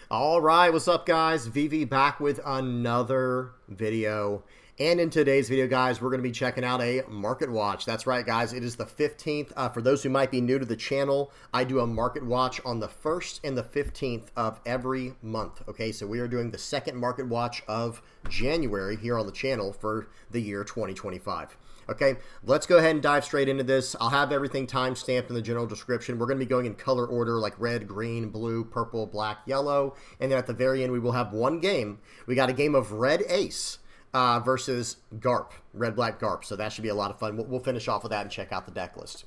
All right, what's up, guys? VV back with another video. And in today's video, guys, we're going to be checking out a market watch. That's right, guys. It is the 15th. For those who might be new to the channel, I do a market watch on the 1st and the 15th of every month. Okay, so we are doing the second market watch of January here on the channel for the year 2025. Okay, let's go ahead and dive straight into this. I'll have everything time-stamped in the general description. We're going to be going in color order like red, green, blue, purple, black, yellow. And then at the very end, we will have one game. We got a game of Red Ace versus Garp, Red Black Garp. So that should be a lot of fun. We'll finish off with that and check out the deck list.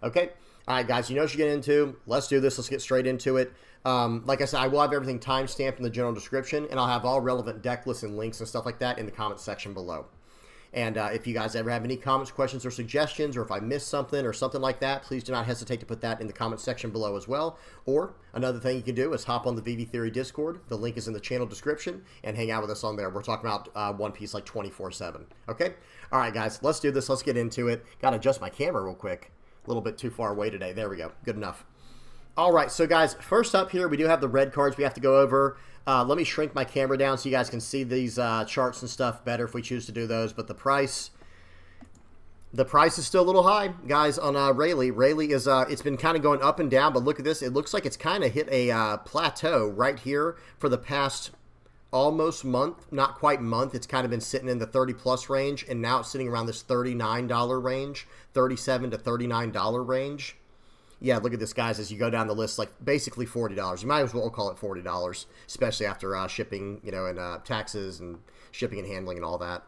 Okay, all right, guys, you know what you're getting into. Let's do this. Let's get straight into it. Like I said, I will have everything time-stamped in the general description, and I'll have all relevant deck lists and links and stuff like that in the comment section below. And if you guys ever have any comments, questions, or suggestions, or if I missed something or something like that, please do not hesitate to put that in the comment section below as well. Or another thing you can do is hop on the VV Theory Discord. The link is in the channel description, and hang out with us on there. We're talking about One Piece like 24/7. Okay? All right, guys, let's do this. Let's get into it. Got to adjust my camera real quick. A little bit too far away today. There we go. Good enough. All right, so guys, first up here, we do have the red cards we have to go over. Let me shrink my camera down so you guys can see these charts and stuff better if we choose to do those. But the price is still a little high, guys, on Rayleigh. Rayleigh is, it's been kind of going up and down, but look at this. It looks like it's kind of hit a plateau right here for the past almost month, not quite month. It's kind of been sitting in the 30-plus range, and now it's sitting around this $39 range, $37 to $39 range. Yeah, look at this, guys, as you go down the list, like basically $40. You might as well call it $40, especially after shipping, you know, and taxes and shipping and handling and all that.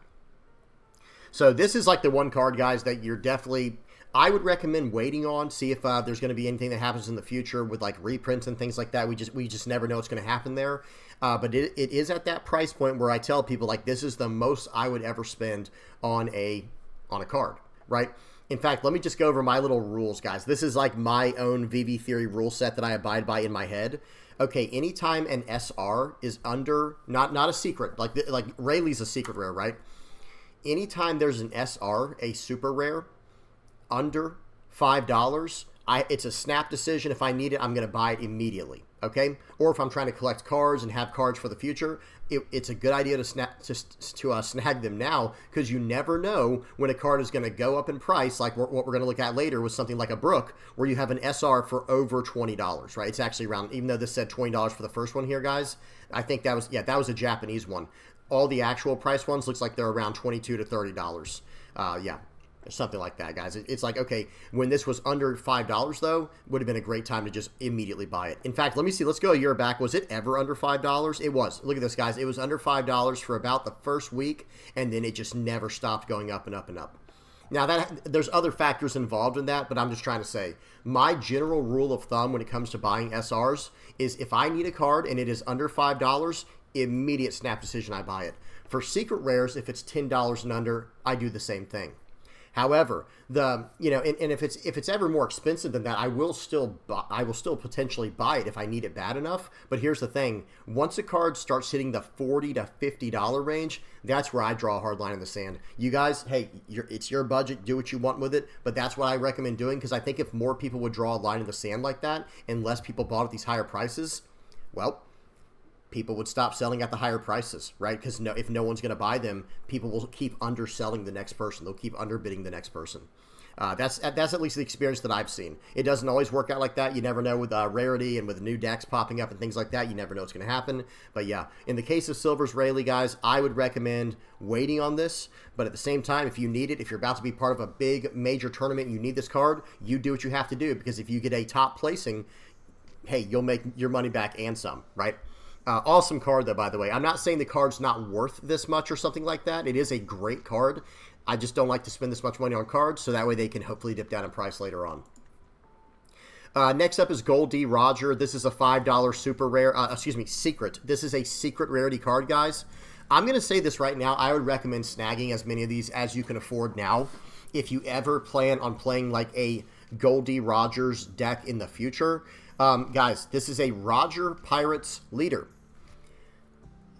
So this is like the one card, guys, that you're definitely, I would recommend waiting on, see if there's going to be anything that happens in the future with like reprints and things like that. We just never know what's going to happen there. But it is at that price point where I tell people, like, this is the most I would ever spend on a card, right? In fact, let me just go over my little rules, guys. This is like my own VV Theory rule set that I abide by in my head. Okay, anytime an SR is under, not a secret, like Rayleigh's a secret rare, right? Anytime there's an SR, a super rare, under $5, it's a snap decision. If I need it, I'm going to buy it immediately, okay? Or if I'm trying to collect cards and have cards for the future, it's a good idea to snag them now, because you never know when a card is going to go up in price, like what we're going to look at later with something like a Brook, where you have an SR for over $20, right? It's actually around, even though this said $20 for the first one here, guys, I think that was, yeah, that was a Japanese one. All the actual price ones looks like they're around $22 to $30. Yeah. Something like that, guys. It's like, okay, when this was under $5, though, would have been a great time to just immediately buy it. In fact, let me see. Let's go a year back. Was it ever under $5? It was. Look at this, guys. It was under $5 for about the first week, and then it just never stopped going up and up and up. Now, there's other factors involved in that, but I'm just trying to say, my general rule of thumb when it comes to buying SRs is if I need a card and it is under $5, immediate snap decision, I buy it. For secret rares, if it's $10 and under, I do the same thing. However, and if it's ever more expensive than that, I will still potentially buy it if I need it bad enough. But here's the thing: once a card starts hitting the $40 to $50 range, that's where I draw a hard line in the sand. You guys, hey, it's your budget, do what you want with it. But that's what I recommend doing, because I think if more people would draw a line in the sand like that, and less people bought at these higher prices, well, people would stop selling at the higher prices, right? Because if no one's going to buy them, people will keep underselling the next person. They'll keep underbidding the next person. That's at least the experience that I've seen. It doesn't always work out like that. You never know with rarity and with new decks popping up and things like that. You never know what's going to happen. But yeah, in the case of Silver's Rayleigh, guys, I would recommend waiting on this. But at the same time, if you need it, if you're about to be part of a big major tournament and you need this card, you do what you have to do. Because if you get a top placing, hey, you'll make your money back and some, right? Awesome card, though, by the way. I'm not saying the card's not worth this much or something like that. It is a great card. I just don't like to spend this much money on cards, so that way they can hopefully dip down in price later on. Next up is Gold D. Roger. This is a $5 super rare, secret. This is a secret rarity card, guys. I'm going to say this right now. I would recommend snagging as many of these as you can afford now. If you ever plan on playing like a Gold D. Rogers deck in the future, guys, this is a Roger Pirates leader.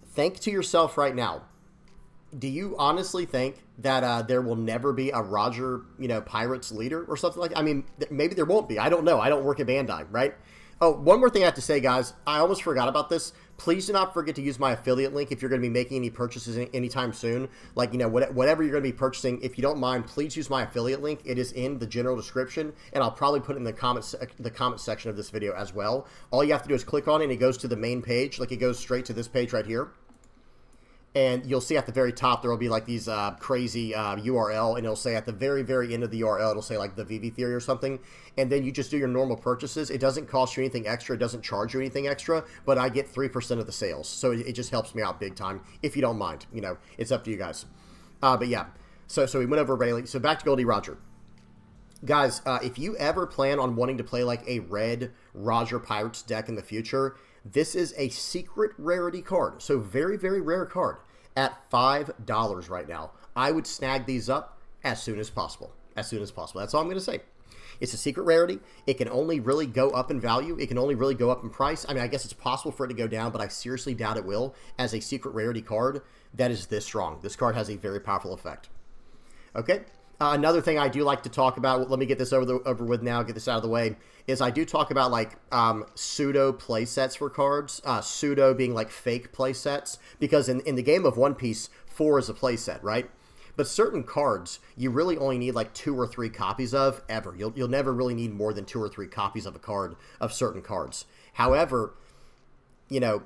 Think to yourself right now, do you honestly think that there will never be a Roger, Pirates leader or something like that? I mean, maybe there won't be. I don't know. I don't work at Bandai, right? Oh, one more thing I have to say, guys. I almost forgot about this. Please do not forget to use my affiliate link if you're going to be making any purchases anytime soon. Like, you know, whatever you're going to be purchasing, if you don't mind, please use my affiliate link. It is in the general description, and I'll probably put it in the comment section of this video as well. All you have to do is click on it, and it goes to the main page. Like, it goes straight to this page right here. And you'll see at the very top, there will be like these crazy URL, and it'll say at the very, very end of the URL, it'll say like the VV theory or something. And then you just do your normal purchases. It doesn't cost you anything extra. It doesn't charge you anything extra, but I get 3% of the sales. So it just helps me out big time. If you don't mind, you know, it's up to you guys. But yeah, so we went over Rayleigh. So back to Goldie Roger. Guys, if you ever plan on wanting to play like a red Roger Pirates deck in the future, this is a secret rarity card. So very, very rare card at $5 right now. I would snag these up as soon as possible. As soon as possible. That's all I'm going to say. It's a secret rarity. It can only really go up in value. It can only really go up in price. I mean, I guess it's possible for it to go down, but I seriously doubt it will. As a secret rarity card that is this strong. This card has a very powerful effect. Okay. Another thing I do like to talk about, let me get this over with now, get this out of the way, is I do talk about like pseudo play sets for cards, pseudo being like fake play sets, because in the game of One Piece, 4 is a play set, right? But certain cards, you really only need like 2 or 3 copies of ever. You'll never really need more than 2 or 3 copies of a card, of certain cards. However, you know,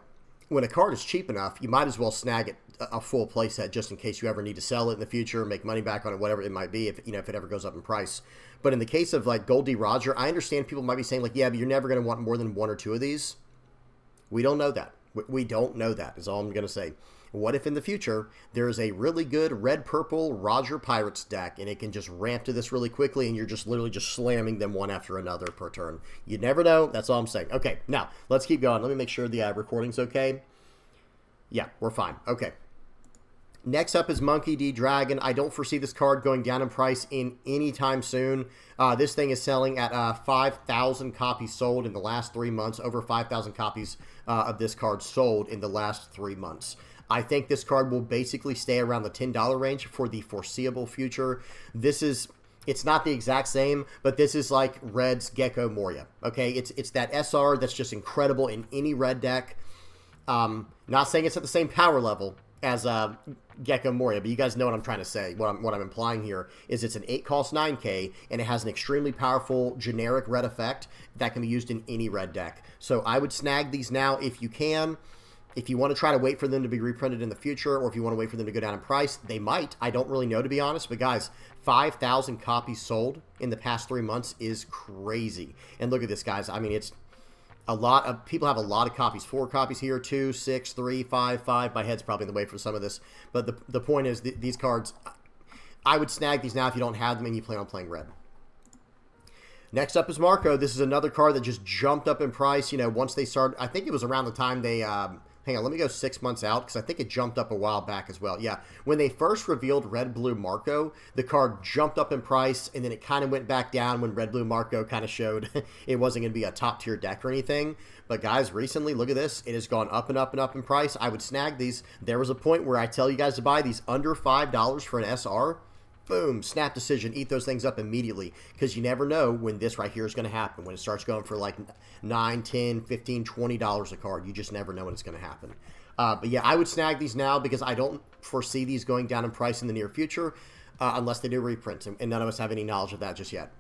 when a card is cheap enough, you might as well snag it a full playset just in case you ever need to sell it in the future, make money back on it, whatever it might be, if it ever goes up in price. But in the case of like Goldie Roger, I understand people might be saying like, yeah, but you're never going to want more than 1 or 2 of these. We don't know that. We don't know that is all I'm going to say. What if in the future there's a really good red-purple Roger Pirates deck and it can just ramp to this really quickly and you're just literally just slamming them one after another per turn? You never know. That's all I'm saying. Okay, now let's keep going. Let me make sure the recording's okay. Yeah, we're fine. Okay. Next up is Monkey D. Dragon. I don't foresee this card going down in price in any time soon. This thing is selling at 5,000 copies sold in the last 3 months. Over 5,000 copies of this card sold in the last 3 months. I think this card will basically stay around the $10 range for the foreseeable future. It's not the exact same, but this is like Red's Gecko Moria. Okay, it's that SR that's just incredible in any red deck. Not saying it's at the same power level as Gecko Moria, but you guys know what I'm trying to say. What I'm implying here is it's an 8-cost 9K, and it has an extremely powerful generic red effect that can be used in any red deck. So I would snag these now if you can. If you want to try to wait for them to be reprinted in the future, or if you want to wait for them to go down in price, they might. I don't really know, to be honest. But guys, 5,000 copies sold in the past 3 months is crazy. And look at this, guys. I mean, it's a lot of people have a lot of copies. 4 copies here, 2, 6, 3, 5, 5. My head's probably in the way for some of this. But the point is, these cards, I would snag these now if you don't have them and you plan on playing red. Next up is Marco. This is another card that just jumped up in price. You know, once they started, I think it was around the time they, hang on, let me go 6 months out because I think it jumped up a while back as well. Yeah, when they first revealed Red Blue Marco, the card jumped up in price, and then it kind of went back down when Red Blue Marco kind of showed it wasn't going to be a top-tier deck or anything. But guys, recently, look at this. It has gone up and up and up in price. I would snag these. There was a point where I tell you guys to buy these under $5 for an SR. Boom, snap decision, eat those things up immediately, because you never know when this right here is going to happen, when it starts going for like $9, $10, $15, $20 a card. You just never know when it's going to happen. But yeah, I would snag these now because I don't foresee these going down in price in the near future unless they do reprints, and none of us have any knowledge of that just yet.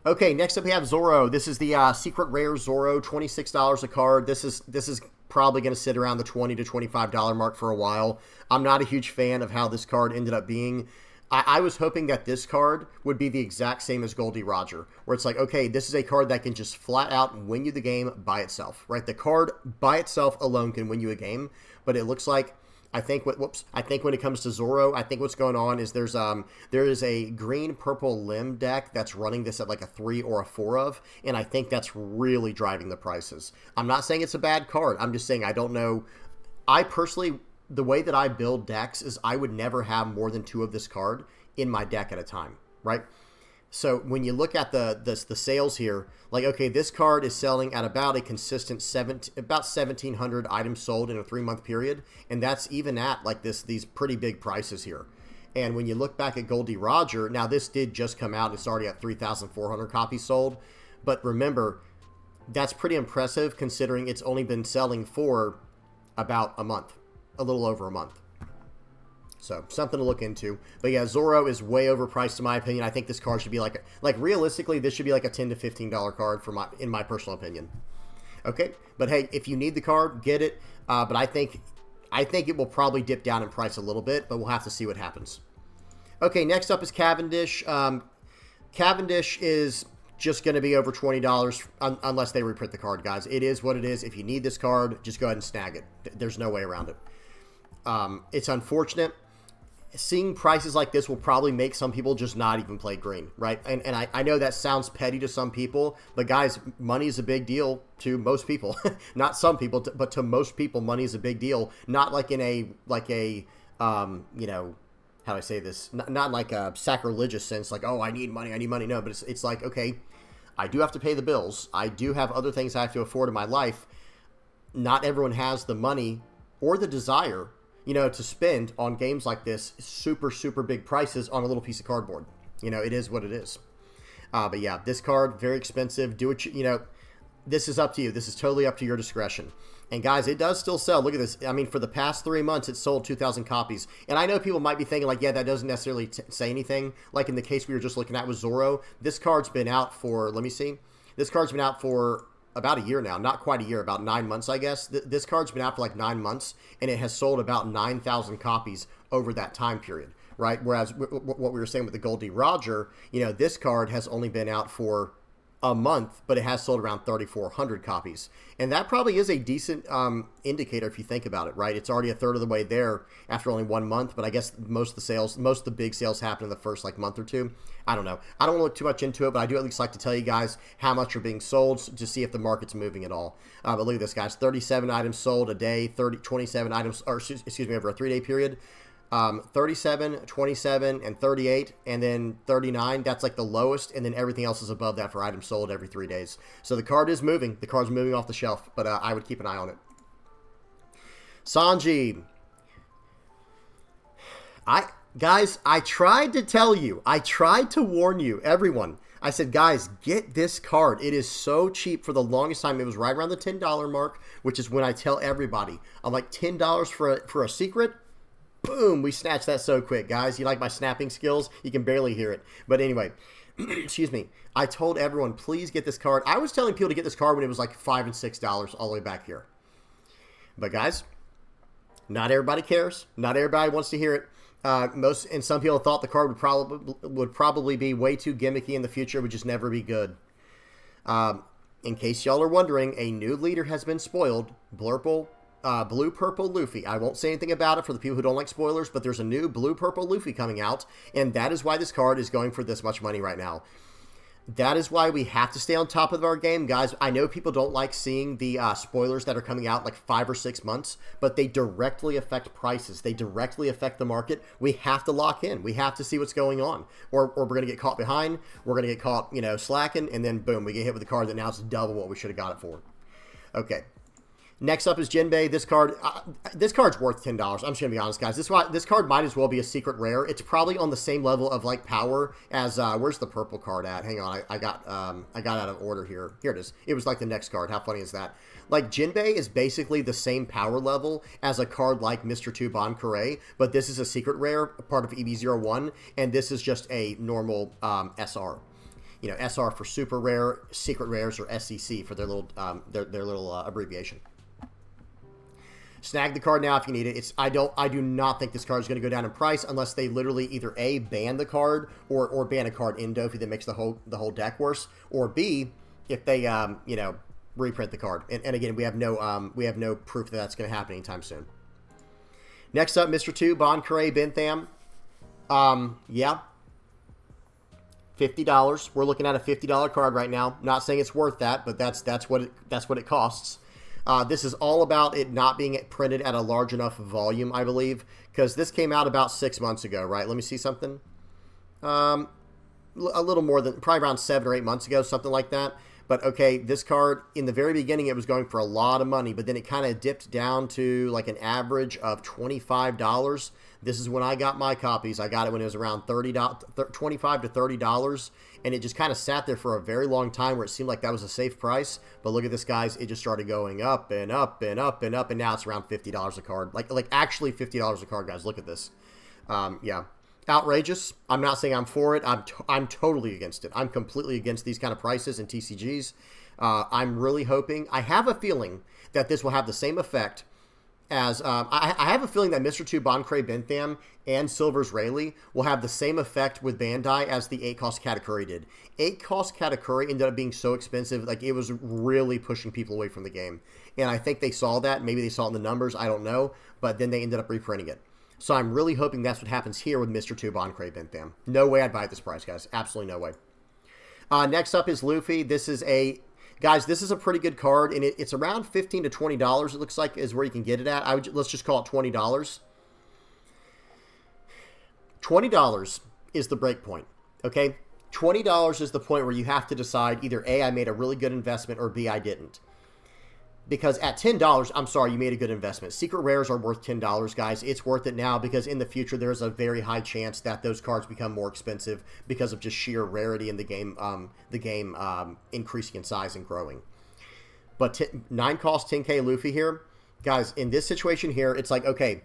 Okay, next up we have Zoro. This is the secret rare Zoro, $26 a card. This is probably going to sit around the $20 to $25 mark for a while. I'm not a huge fan of how this card ended up being. I was hoping that this card would be the exact same as Goldie Roger, where it's like, okay, this is a card that can just flat out win you the game by itself, right? The card by itself alone can win you a game, but it looks like, I think when it comes to Zoro, I think what's going on is there is a green-purple limb deck that's running this at like a 3 or a 4 of, and I think that's really driving the prices. I'm not saying it's a bad card. I'm just saying I don't know. I personally, the way that I build decks is I would never have more than 2 of this card in my deck at a time, right? So when you look at the sales here, like, okay, this card is selling at about a consistent about 1,700 items sold in a 3-month period, and that's even at like these pretty big prices here. And when you look back at Goldie Roger, now this did just come out, it's already at 3,400 copies sold, but remember, That's pretty impressive considering it's only been selling for about a month, a little over a month. So something to look into. But yeah, Zoro is way overpriced in my opinion. I think this card should be like realistically, this should be like a $10 to $15 card in my personal opinion. Okay, but hey, if you need the card, get it. But I think it will probably dip down in price a little bit, but we'll have to see what happens. Okay, next up is Cavendish. Cavendish is just going to be over $20 unless they reprint the card, guys. It is what it is. If you need this card, just go ahead and snag it. There's no way around it. It's unfortunate. Seeing prices like this will probably make some people just not even play green, right? And I know that sounds petty to some people, but guys, money is a big deal to most people. Not some people, but to most people, money is a big deal. Not like in a you know, how do I say this? Not like a sacrilegious sense, like, oh, I need money. No, but it's like, okay, I do have to pay the bills. I do have other things I have to afford in my life. Not everyone has the money or the desire, you know, to spend on games like this super, super big prices on a little piece of cardboard. You know, it is what it is. But yeah, this card, very expensive. Do what you know, this is up to you. This is totally up to your discretion. And guys, it does still sell. Look at this. I mean, for the past 3 months, it's sold 2,000 copies. And I know people might be thinking like, yeah, that doesn't necessarily say anything. Like in the case we were just looking at with Zoro, this card's been out for, let me see. This card's been out for about a year now. Not quite a year, about 9 months, I guess. This card's been out for like 9 months, and it has sold about 9,000 copies over that time period, right? Whereas what we were saying with the Goldie Roger, you know, this card has only been out for a month, but it has sold around 3,400 copies. And that probably is a decent indicator if you think about it, right? It's already a third of the way there after only 1 month, but I guess most of the big sales happen in the first like month or two. I don't know. I don't want to look too much into it, but I do at least like to tell you guys how much are being sold to see if the market's moving at all. But look at this, guys. 37 items sold a day, 27 items, or excuse me, over a 3-day period. 37, 27, and 38, and then 39. That's like the lowest, and then everything else is above that for items sold every 3 days. So the card is moving. The card's moving off the shelf, but I would keep an eye on it. Sanji. Guys, I tried to tell you. I tried to warn you, everyone. I said, guys, get this card. It is so cheap. For the longest time, it was right around the $10 mark, which is when I tell everybody. I'm like, $10 for a secret? Boom, we snatched that so quick, guys. You like my snapping skills? You can barely hear it. But anyway, excuse me. I told everyone, please get this card. I was telling people to get this card when it was like $5 and $6 all the way back here. But guys, not everybody cares. Not everybody wants to hear it. And some people thought the card would probably be way too gimmicky in the future, would just never be good. In case y'all are wondering, a new leader has been spoiled. Blue-Purple Luffy. I won't say anything about it for the people who don't like spoilers, but there's a new Blue-Purple Luffy coming out, and that is why this card is going for this much money right now. That is why we have to stay on top of our game. Guys, I know people don't like seeing the spoilers that are coming out like 5 or 6 months, but they directly affect prices. They directly affect the market. We have to lock in. We have to see what's going on, or we're going to get caught behind. We're going to get caught, you know, slacking, and then boom, we get hit with a card that now is double what we should have got it for. Okay. Next up is Jinbei. This card's worth $10. I'm just gonna be honest, guys. This card might as well be a secret rare. It's probably on the same level of like power as where's the purple card at? Hang on, I got out of order here. Here it is. It was like the next card. How funny is that? Like Jinbei is basically the same power level as a card like Mr. 2 Bon Curé, but this is a secret rare, part of EV01, and this is just a normal SR. You know, SR for super rare, secret rares, or SEC for their little abbreviation. Snag the card now if you need it. I do not think this card is going to go down in price unless they literally either A, ban the card, or ban a card in Dofi that makes the whole deck worse, or B, if they you know, reprint the card. And again, we have no proof that that's going to happen anytime soon. Next up, Mr. 2 Bon Curé Bentham. Yeah, $50. We're looking at a $50 card right now. Not saying it's worth that, but that's what it costs. This is all about it not being printed at a large enough volume, I believe, because this came out about 6 months ago, right? Let me see something. A little more than, probably around 7 or 8 months ago, something like that. But okay, this card, in the very beginning, it was going for a lot of money, but then it kind of dipped down to like an average of $25. This is when I got my copies. I got it when it was around $25 to $30, and it just kind of sat there for a very long time where it seemed like that was a safe price. But look at this, guys. It just started going up and up and up and up, and now it's around $50 a card. Like actually $50 a card, guys. Look at this. Yeah. Outrageous. I'm not saying I'm for it. I'm totally against it. I'm completely against these kind of prices in TCGs. I'm really hoping. I have a feeling that this will have the same effect as I have a feeling that Mr. 2 Boncray Bentham and Silver's Rayleigh will have the same effect with Bandai as the 8-cost Katakuri did. 8-cost Katakuri ended up being so expensive, like it was really pushing people away from the game. And I think they saw that. Maybe they saw it in the numbers. I don't know. But then they ended up reprinting it. So I'm really hoping that's what happens here with Mr. 2 Boncray Bentham. No way I'd buy at this price, guys. Absolutely no way. Next up is Luffy. This is a... Guys, this is a pretty good card, and it's around $15 to $20, it looks like, is where you can get it at. Let's just call it $20. $20 is the break point, okay? $20 is the point where you have to decide either A, I made a really good investment, or B, I didn't. Because at $10, I'm sorry, you made a good investment. Secret rares are worth $10, guys. It's worth it now because in the future, there's a very high chance that those cards become more expensive because of just sheer rarity in the game increasing in size and growing. But 9-cost 10K Luffy here, guys, in this situation here, it's like, okay,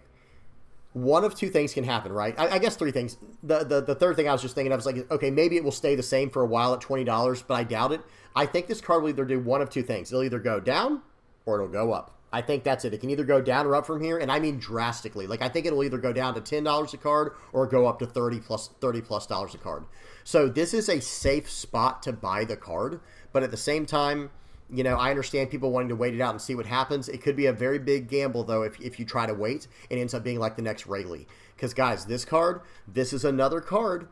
one of two things can happen, right? I guess three things. The third thing I was just thinking of is like, okay, maybe it will stay the same for a while at $20, but I doubt it. I think this card will either do one of two things. It'll either go down or it'll go up. I think that's it. It can either go down or up from here, and I mean drastically. Like, I think it'll either go down to $10 a card or go up to $30 plus dollars a card. So this is a safe spot to buy the card, but at the same time, you know, I understand people wanting to wait it out and see what happens. It could be a very big gamble, though, if you try to wait and it ends up being like the next Rayleigh. Because, guys, this is another card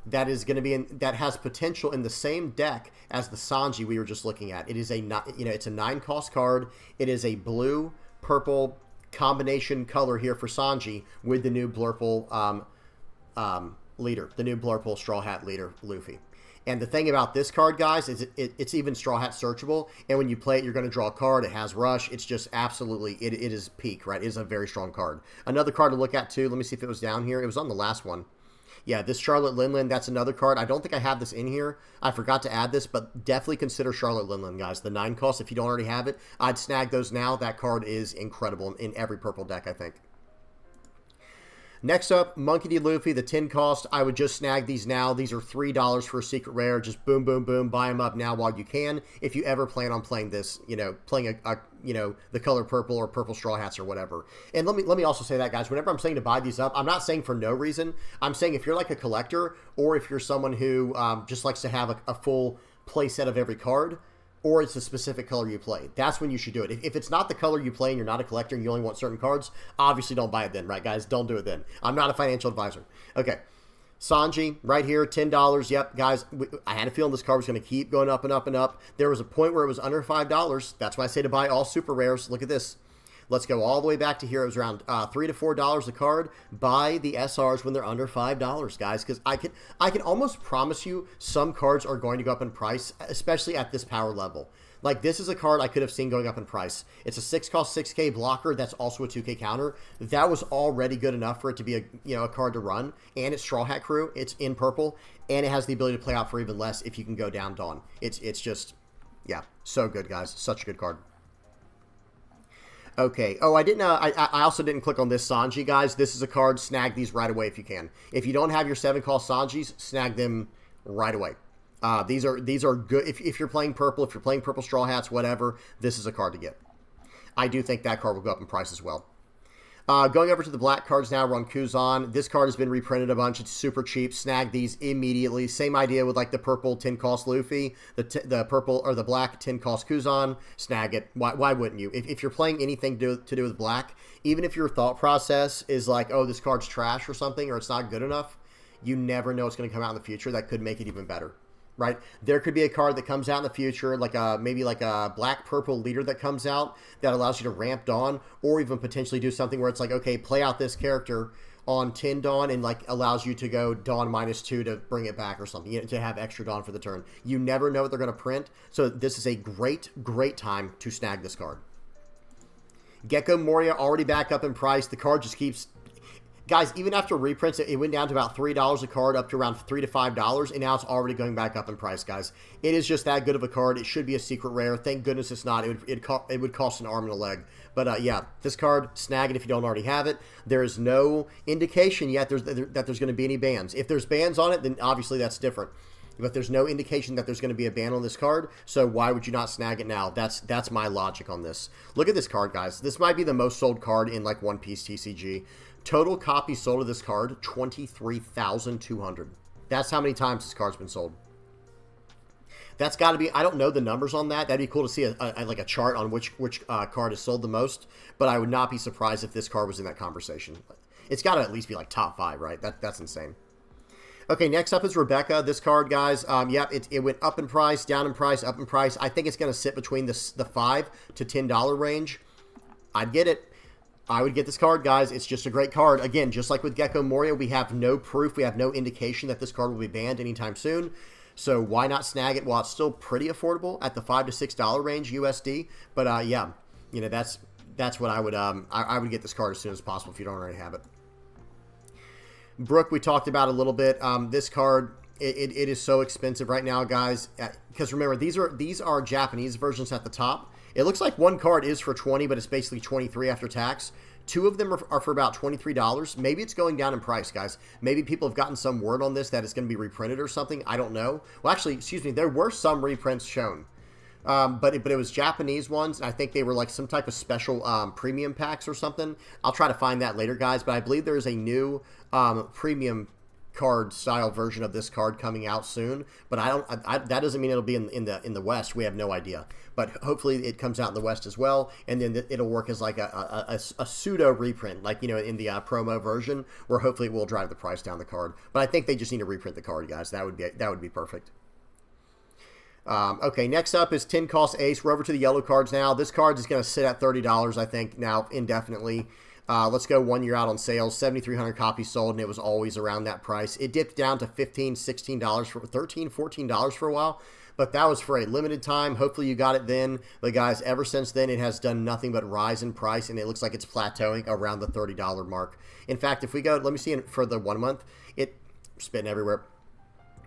that is going to be that has potential in the same deck as the Sanji we were just looking at. It is it's a 9-cost card. It is a blue purple combination color here for Sanji with the new Blurple leader, the new Blurple Straw Hat leader Luffy. And the thing about this card, guys, is it's even Straw Hat searchable. And when you play it, you're going to draw a card. It has Rush. It's just absolutely, it is peak, right? It is a very strong card. Another card to look at, too. Let me see if it was down here. It was on the last one. Yeah, this Charlotte Linlin, that's another card. I don't think I have this in here. I forgot to add this, but definitely consider Charlotte Linlin, guys. The 9-cost, if you don't already have it, I'd snag those now. That card is incredible in every purple deck, I think. Next up, Monkey D. Luffy, the 10-cost. I would just snag these now. These are $3 for a secret rare. Just boom, boom, boom. Buy them up now while you can. If you ever plan on playing this, playing the color purple or purple Straw Hats or whatever. And let me also say that, guys, whenever I'm saying to buy these up, I'm not saying for no reason. I'm saying if you're like a collector or if you're someone who just likes to have a full play set of every card, or it's a specific color you play, that's when you should do it. If it's not the color you play and you're not a collector and you only want certain cards, obviously don't buy it then, right, guys? Don't do it then. I'm not a financial advisor. Okay. Sanji, right here, $10. Yep, guys, I had a feeling this card was going to keep going up and up and up. There was a point where it was under $5. That's why I say to buy all super rares. Look at this. Let's go all the way back to here. It was around $3 to $4 a card. Buy the SRs when they're under $5, guys, because I can almost promise you some cards are going to go up in price, especially at this power level. Like, this is a card I could have seen going up in price. It's a 6-cost 6K blocker. That's also a 2K counter. That was already good enough for it to be a card to run. And it's Straw Hat Crew. It's in purple, and it has the ability to play out for even less if you can go down Dawn. It's just, yeah, so good, guys. Such a good card. Okay. Oh, I also didn't click on this Sanji, guys. This is a card. Snag these right away if you can. If you don't have your 7-cost Sanjis, snag them right away. These are good. If you're playing purple, if you're playing purple Straw Hats, whatever, this is a card to get. I do think that card will go up in price as well. Going over to the black cards now, we're on Kuzan. This card has been reprinted a bunch. It's super cheap. Snag these immediately. Same idea with like the purple 10-cost Luffy, the purple or the black 10-cost Kuzan. Snag it. Why wouldn't you? If you're playing anything to do with black, even if your thought process is like, oh, this card's trash or something, or it's not good enough, you never know what's going to come out in the future that could make it even better. Right? There could be a card that comes out in the future, like maybe like a black-purple leader that comes out that allows you to ramp Dawn, or even potentially do something where it's like, okay, play out this character on 10 Dawn and like allows you to go Dawn -2 to bring it back or something, you know, to have extra Dawn for the turn. You never know what they're going to print, so this is a great time to snag this card. Gecko Moria already back up in price. The card just keeps... Guys, even after reprints, it went down to about $3 a card, up to around $3 to $5, and now it's already going back up in price, guys. It is just that good of a card. It should be a secret rare. Thank goodness it's not. It would cost an arm and a leg. But yeah, this card, snag it if you don't already have it. There is no indication yet that there's going to be any bans. If there's bans on it, then obviously that's different. But there's no indication that there's going to be a ban on this card, so why would you not snag it now? That's my logic on this. Look at this card, guys. This might be the most sold card in like One Piece TCG. Total copies sold of this card, 23,200. That's how many times this card's been sold. That's got to be, I don't know the numbers on that. That'd be cool to see like a chart on which card is sold the most, but I would not be surprised if this card was in that conversation. It's got to at least be like top 5, right? That's insane. Okay, next up is Rebecca. This card, guys, yep, it went up in price, down in price, up in price. I think it's going to sit between the $5 to $10 range. I'd get it. I would get this card, guys. It's just a great card. Again, just like with Gecko Moria, we have no proof. We have no indication that this card will be banned anytime soon. So why not snag it while it's still pretty affordable at the $5 to $6 range USD? But yeah, you know, that's what I would get this card as soon as possible if you don't already have it. Brooke, we talked about a little bit. This card, it is so expensive right now, guys. Because remember, these are Japanese versions at the top. It looks like one card is for 20, but it's basically 23 after tax. 2 of them are for about $23. Maybe it's going down in price, guys. Maybe people have gotten some word on this that it's going to be reprinted or something. I don't know. Well, actually, excuse me, there were some reprints shown. But it was Japanese ones. I think they were like some type of special premium packs or something. I'll try to find that later, guys. But I believe there is a new premium card style version of this card coming out soon, but that doesn't mean it'll be in the West. We have no idea, but hopefully it comes out in the West as well, and then it'll work as like a pseudo reprint, like, you know, in the promo version, where hopefully it will drive the price down the card. But I think they just need to reprint the card, guys. That would be perfect. Okay, next up is 10 cost Ace. We're over to the yellow cards now. This card is going to sit at $30, I think, now indefinitely. Let's go 1 year out on sales. 7,300 copies sold, and it was always around that price. It dipped down to $15, $16 for $13, $14 for a while, but that was for a limited time. Hopefully you got it then. But guys, ever since then, it has done nothing but rise in price, and it looks like it's plateauing around the $30 mark. In fact, if we go, let me see for the 1 month, spitting everywhere.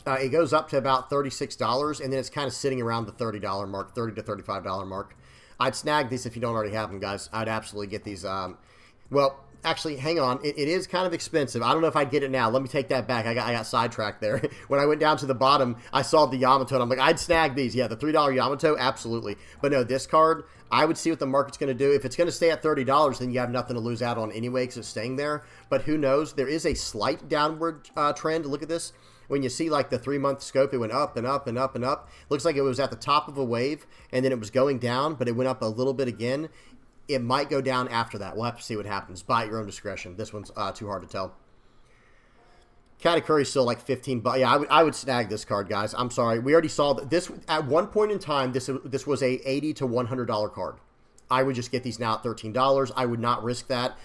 It goes up to about $36, and then it's kind of sitting around the $30 mark, $30 to $35 mark. I'd snag these if you don't already have them, guys. I'd absolutely get these. Well, actually, hang on. It is kind of expensive. I don't know if I'd get it now. Let me take that back. I got sidetracked there. When I went down to the bottom, I saw the Yamato, and I'm like, I'd snag these. Yeah, the $3 Yamato, absolutely. But no, this card, I would see what the market's going to do. If it's going to stay at $30, then you have nothing to lose out on anyway because it's staying there. But who knows? There is a slight downward trend. Look at this. When you see like the 3-month scope, it went up and up and up and up. Looks like it was at the top of a wave, and then it was going down, but it went up a little bit again. It might go down after that. We'll have to see what happens. Buy at your own discretion. This one's too hard to tell. Katakuri's still like 15 bucks. Yeah, I would snag this card, guys. I'm sorry. We already saw that this at one point in time. This was a $80 to $100 card. I would just get these now at $13. I would not risk that.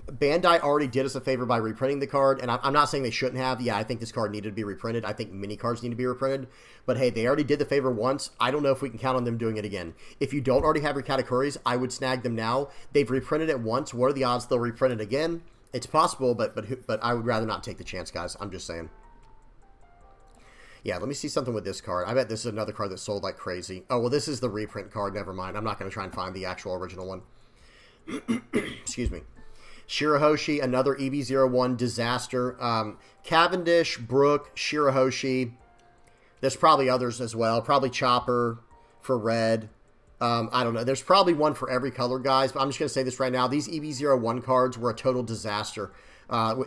Bandai already did us a favor by reprinting the card, and I'm not saying they shouldn't have. Yeah, I think this card needed to be reprinted. I think mini cards need to be reprinted. But hey, they already did the favor once. I don't know if we can count on them doing it again. If you don't already have your Katakuris, I would snag them now. They've reprinted it once. What are the odds they'll reprint it again? It's possible, but I would rather not take the chance, guys. I'm just saying. Yeah, let me see something with this card. I bet this is another card that sold like crazy. Oh, well, this is the reprint card. Never mind. I'm not going to try and find the actual original one. Excuse me. Shirahoshi, another EV01 disaster. Cavendish, Brook, Shirahoshi. There's probably others as well. Probably Chopper for red. I don't know. There's probably one for every color, guys. But I'm just going to say this right now. These EV01 cards were a total disaster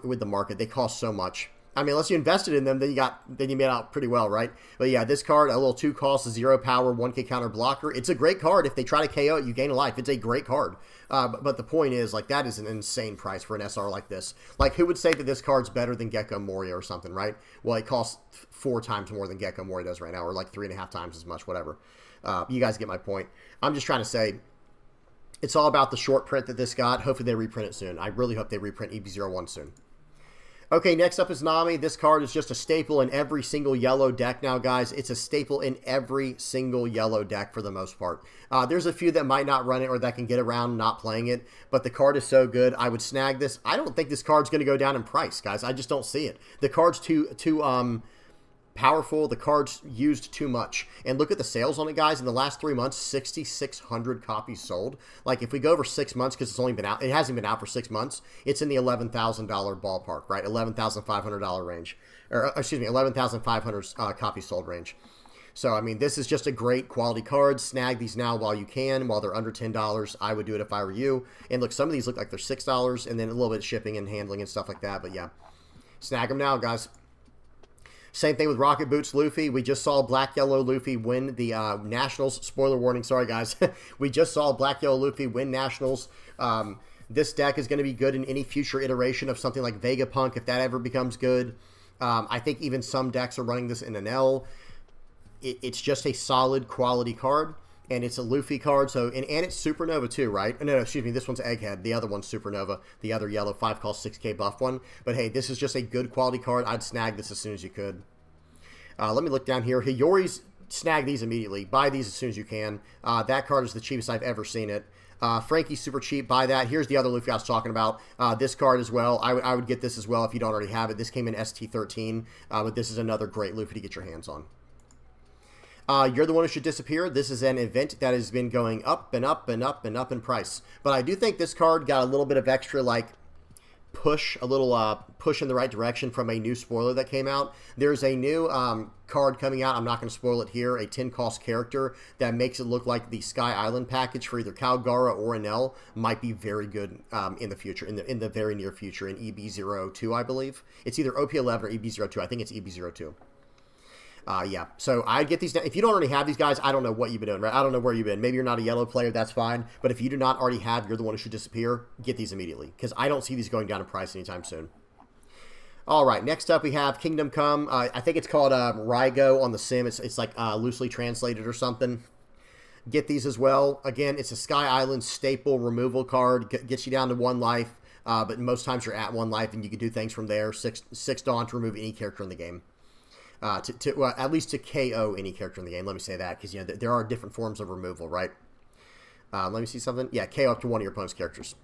with the market. They cost so much. I mean, unless you invested in them, then you made out pretty well, right? But yeah, this card, a little 2 cost, 0 power, 1K counter blocker. It's a great card. If they try to KO it, you gain a life. It's a great card. But the point is, like, that is an insane price for an SR like this. Like, who would say that this card's better than Gecko Moria or something, right? Well, it costs 4 times more than Gecko Moria does right now, or like 3.5 times as much, whatever. You guys get my point. I'm just trying to say, it's all about the short print that this got. Hopefully they reprint it soon. I really hope they reprint EB01 soon. Okay, next up is Nami. This card is just a staple in every single yellow deck now, guys. It's a staple in every single yellow deck for the most part. There's a few that might not run it or that can get around not playing it, but the card is so good. I would snag this. I don't think this card's going to go down in price, guys. I just don't see it. The card's too powerful. The card's used too much. And look at the sales on it, guys. In the last 3 months, 6,600 copies sold. Like, if we go over 6 months, because it's only been out, it hasn't been out for 6 months, it's in the $11,000 ballpark, right? $11,500 range. Or, excuse me, 11,500 copies sold range. So, I mean, this is just a great quality card. Snag these now while you can, while they're under $10. I would do it if I were you. And look, some of these look like they're $6, and then a little bit of shipping and handling and stuff like that. But yeah, snag them now, guys. Same thing with Rocket Boots Luffy. We just saw Black Yellow Luffy win the Nationals. Spoiler warning, sorry guys. We just saw Black Yellow Luffy win Nationals. This deck is going to be good in any future iteration of something like Vegapunk if that ever becomes good. I think even some decks are running this in an L. It's just a solid quality card. And it's a Luffy card, so and it's Supernova too, right? No, excuse me, this one's Egghead. The other one's Supernova, the other yellow 5-cost 6K buff one. But hey, this is just a good quality card. I'd snag this as soon as you could. Let me look down here. Hiyori's, snag these immediately. Buy these as soon as you can. That card is the cheapest I've ever seen it. Frankie's super cheap. Buy that. Here's the other Luffy I was talking about. This card as well. I would get this as well if you don't already have it. This came in ST13, but this is another great Luffy to get your hands on. You're the one who should disappear. This is an event that has been going up and up and up and up in price. But I do think this card got a little bit of extra, like, push, a little push in the right direction from a new spoiler that came out. There's a new card coming out. I'm not going to spoil it here. A 10-cost character that makes it look like the Sky Island package for either Calgara or Enel might be very good in the future, in the very near future, in EB02, I believe. It's either OP11 or EB02. I think it's EB02. Yeah, so I get these. If you don't already have these guys, I don't know what you've been doing, right? I don't know where you've been. Maybe you're not a yellow player, that's fine. But if you do not already have, you're the one who should disappear, get these immediately. Because I don't see these going down in price anytime soon. All right, next up we have Kingdom Come. I think it's called Rygo on the sim. It's like loosely translated or something. Get these as well. Again, it's a Sky Island staple removal card. Gets you down to 1 life. But most times you're at 1 life and you can do things from there. 6 Dawn to remove any character in the game. Well, at least to KO any character in the game. Let me say that, because, you know, there are different forms of removal, right? Let me see something. Yeah, KO up to one of your opponent's characters.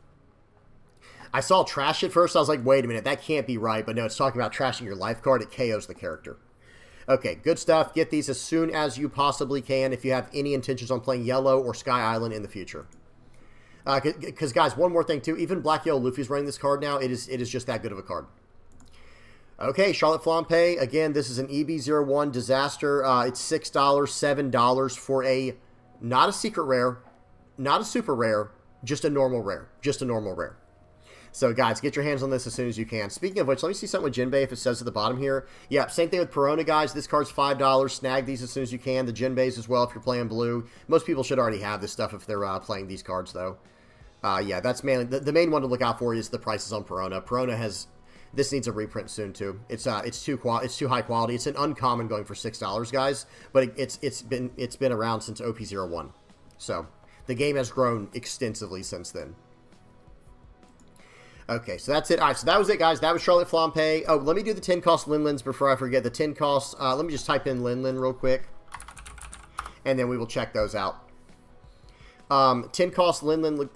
I saw trash at first. I was like, wait a minute, that can't be right. But no, it's talking about trashing your life card. It KOs the character. Okay, good stuff. Get these as soon as you possibly can if you have any intentions on playing Yellow or Sky Island in the future. Because, guys, one more thing, too. Even Black Yellow Luffy's running this card now. It is just that good of a card. Okay, Charlotte Flampe. Again, this is an EB01 disaster. It's $6, $7 for a, not a secret rare, not a super rare, just a normal rare. Just a normal rare. So, guys, get your hands on this as soon as you can. Speaking of which, let me see something with Jinbei if it says at the bottom here. Yeah, same thing with Perona, guys. This card's $5. Snag these as soon as you can. The Jinbeis as well if you're playing blue. Most people should already have this stuff if they're playing these cards, though. Yeah, that's mainly... The main one to look out for is the prices on Perona. Perona has... This needs a reprint soon too. It's too high quality. It's an uncommon going for $6, guys. But it's been around since OP01, so the game has grown extensively since then. Okay, so that's it. All right, so that was it, guys. That was Charlotte Flampe. Oh, let me do the 10-cost Linlins before I forget. The 10-cost. Let me just type in Linlin real quick, and then we will check those out. 10-cost Linlin.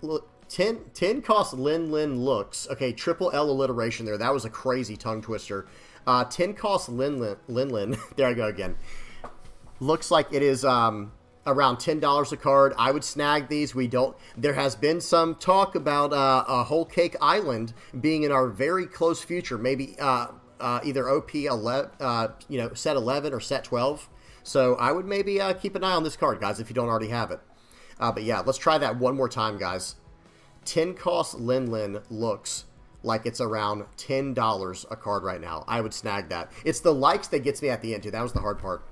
10-cost Linlin looks. Okay, triple L alliteration there. That was a crazy tongue twister. 10-cost Linlin. There I go again. Looks like it is around $10 a card. I would snag these. There has been some talk about a Whole Cake Island being in our very close future. Maybe either OP 11, set 11 or set 12. So I would maybe keep an eye on this card, guys, if you don't already have it. But yeah, let's try that one more time, guys. 10-cost Linlin looks like it's around $10 a card right now. I would snag that. It's the likes that gets me at the end, too. That was the hard part.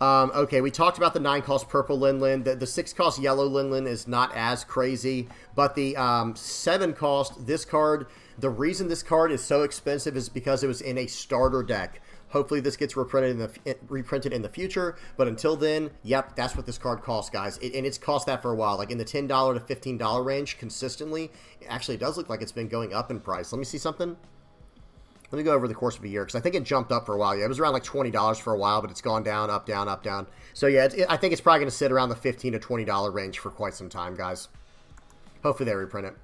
Okay, we talked about the 9-cost purple Linlin. The 6-cost yellow Linlin is not as crazy, but the 7-cost, this card, the reason this card is so expensive is because it was in a starter deck. Hopefully this gets reprinted in the future, but until then, yep, that's what this card costs, guys. And it's cost that for a while, like in the $10 to $15 range consistently. Actually, it does look like it's been going up in price. Let me see something. Let me go over the course of a year, because I think it jumped up for a while. Yeah, it was around like $20 for a while, but it's gone down, up, down, up, down. So yeah, I think it's probably going to sit around the $15 to $20 range for quite some time, guys. Hopefully they reprint it.